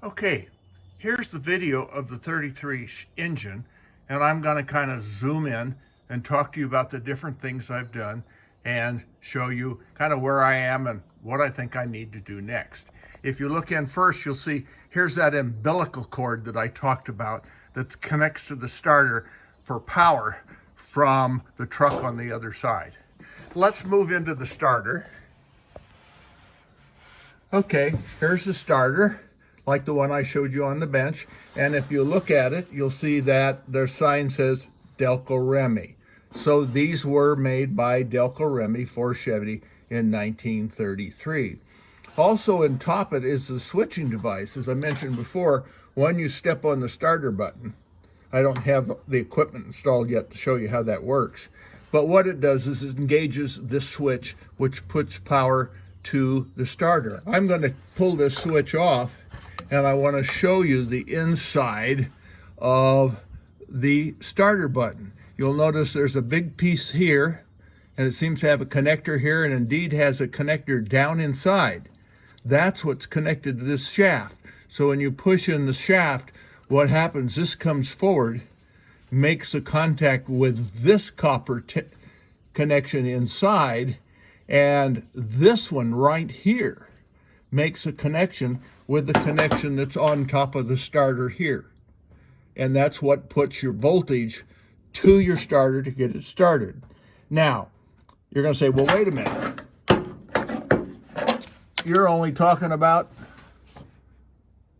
Okay, here's the video of the 33 engine, and I'm going to kind of zoom in and talk to you about the different things I've done and show you kind of where I am and what I think I need to do next. If you look in first, you'll see here's that umbilical cord that I talked about that connects to the starter for power from the truck on the other side. Let's move into the starter. Okay, here's the starter, like the one I showed you on the bench. And if you look at it, you'll see that their sign says Delco Remy. So these were made by Delco Remy for Chevy in 1933. Also in top it is the switching device. As I mentioned before, when you step on the starter button, I don't have the equipment installed yet to show you how that works. But what it does is it engages this switch, which puts power to the starter. I'm going to pull this switch off, and I want to show you the inside of the starter button. You'll notice there's a big piece here, and it seems to have a connector here, and indeed has a connector down inside. That's what's connected to this shaft. So when you push in the shaft, what happens, this comes forward, makes a contact with this copper connection inside, and this one right here makes a connection with the connection that's on top of the starter here. And that's what puts your voltage to your starter to get it started. Now, you're going to say, well, wait a minute. You're only talking about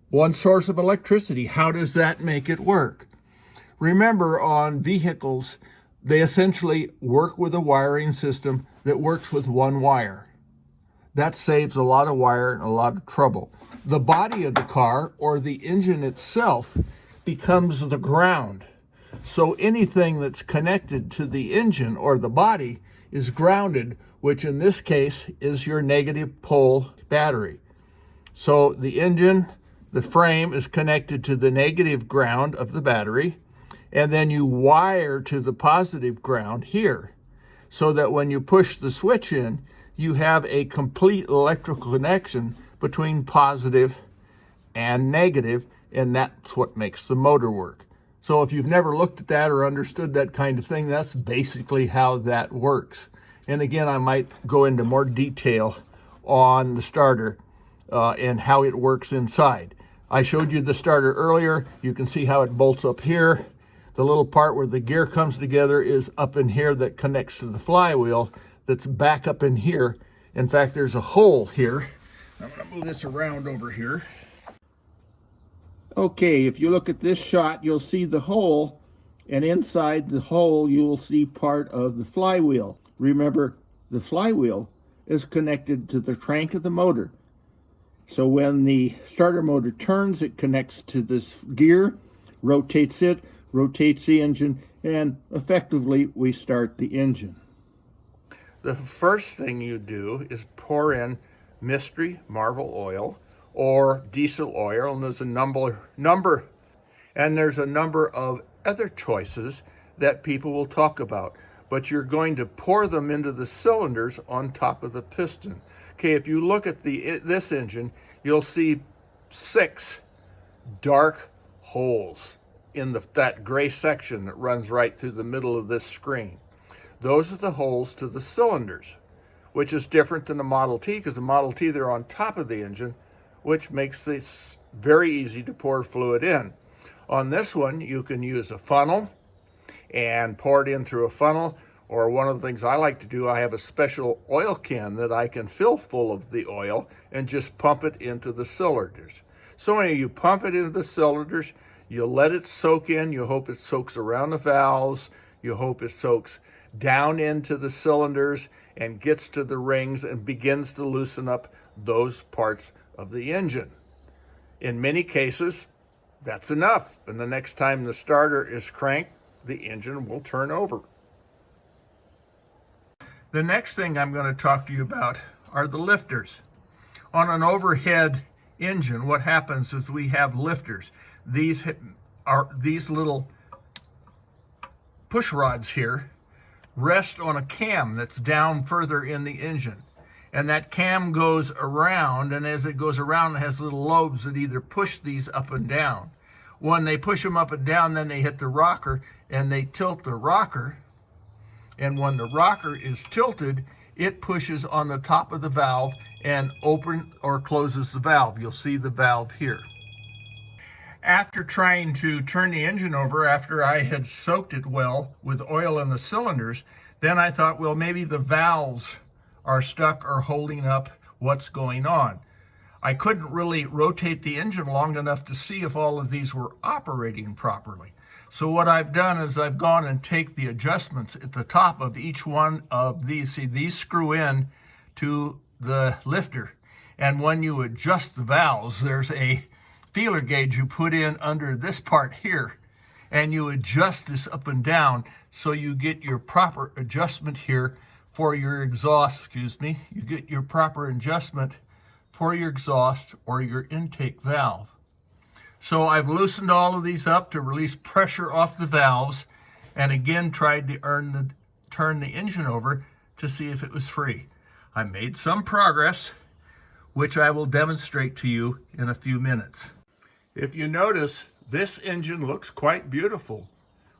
one source of electricity. How does that make it work? Remember, on vehicles, they essentially work with a wiring system that works with one wire. That saves a lot of wire and a lot of trouble. The body of the car, or the engine itself, becomes the ground. So anything that's connected to the engine or the body is grounded, which in this case is your negative pole battery. So the engine, the frame, is connected to the negative ground of the battery, and then you wire to the positive ground here, so that when you push the switch in, you have a complete electrical connection between positive and negative, and that's what makes the motor work. So if you've never looked at that or understood that kind of thing, that's basically how that works. And again, I might go into more detail on the starter and how it works inside. I showed you the starter earlier. You can see how it bolts up here. The little part where the gear comes together is up in here that connects to the flywheel that's back up in here. In fact, there's a hole here. I'm going to move this around over here. Okay, if you look at this shot, you'll see the hole, and inside the hole, you will see part of the flywheel. Remember, the flywheel is connected to the crank of the motor. So when the starter motor turns, it connects to this gear, rotates it, rotates the engine, and effectively we start the engine. The first thing you do is pour in Mystery Marvel oil or diesel oil, and there's a number of other choices that people will talk about, but you're going to pour them into the cylinders on top of the piston. Okay, if you look at this engine, you'll see 6 dark holes in that gray section that runs right through the middle of this screen. Those are the holes to the cylinders, which is different than the Model T, because the Model T, they're on top of the engine, which makes this very easy to pour fluid in. On this one, you can use a funnel and pour it in through a funnel, or one of the things I like to do, I have a special oil can that I can fill full of the oil and just pump it into the cylinders. So when you pump it into the cylinders, you let it soak in. You hope it soaks around the valves. You hope it soaks down into the cylinders and gets to the rings and begins to loosen up those parts of the engine. In many cases, that's enough. And the next time the starter is cranked, the engine will turn over. The next thing I'm going to talk to you about are the lifters. On an overhead engine, what happens is we have lifters. These little push rods here rest on a cam that's down further in the engine. And that cam goes around, and as it goes around, it has little lobes that either push these up and down. When they push them up and down, then they hit the rocker, and they tilt the rocker. And when the rocker is tilted, it pushes on the top of the valve and open or closes the valve. You'll see the valve here. After trying to turn the engine over, after I had soaked it well with oil in the cylinders, then I thought, well, maybe the valves are stuck or holding up what's going on. I couldn't really rotate the engine long enough to see if all of these were operating properly. So what I've done is I've gone and take the adjustments at the top of each one of these. See, these screw in to the lifter. And when you adjust the valves, there's a feeler gauge you put in under this part here. And you adjust this up and down so you get your proper adjustment here for your exhaust, you get your proper adjustment for your exhaust or your intake valve. So I've loosened all of these up to release pressure off the valves, and again tried to turn the engine over to see if it was free. I made some progress, which I will demonstrate to you in a few minutes. If you notice, this engine looks quite beautiful.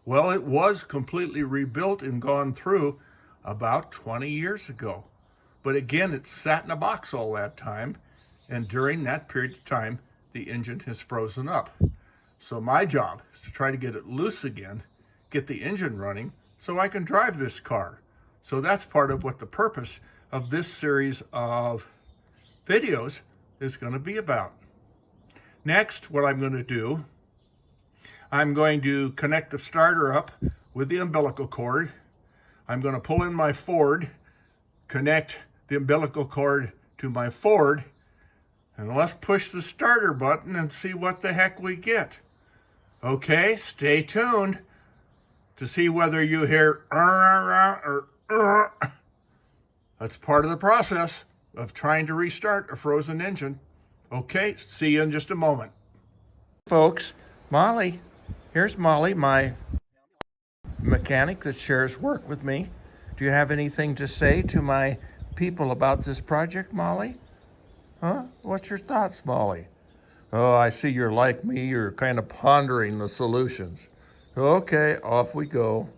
Well, it was completely rebuilt and gone through about 20 years ago. But again, it sat in a box all that time, and during that period of time, the engine has frozen up. So my job is to try to get it loose again, get the engine running, so I can drive this car. So that's part of what the purpose of this series of videos is going to be about. Next, what I'm going to do, I'm going to connect the starter up with the umbilical cord. I'm going to pull in my Ford, connect the umbilical cord to my Ford, and let's push the starter button and see what the heck we get. Okay, stay tuned to see whether you hear or That's part of the process of trying to restart a frozen engine. Okay, see you in just a moment. Folks, Molly, here's Molly, my mechanic that shares work with me. Do you have anything to say to my people about this project, Molly? Huh? What's your thoughts, Molly? Oh, I see you're like me. You're kind of pondering the solutions. Okay, off we go.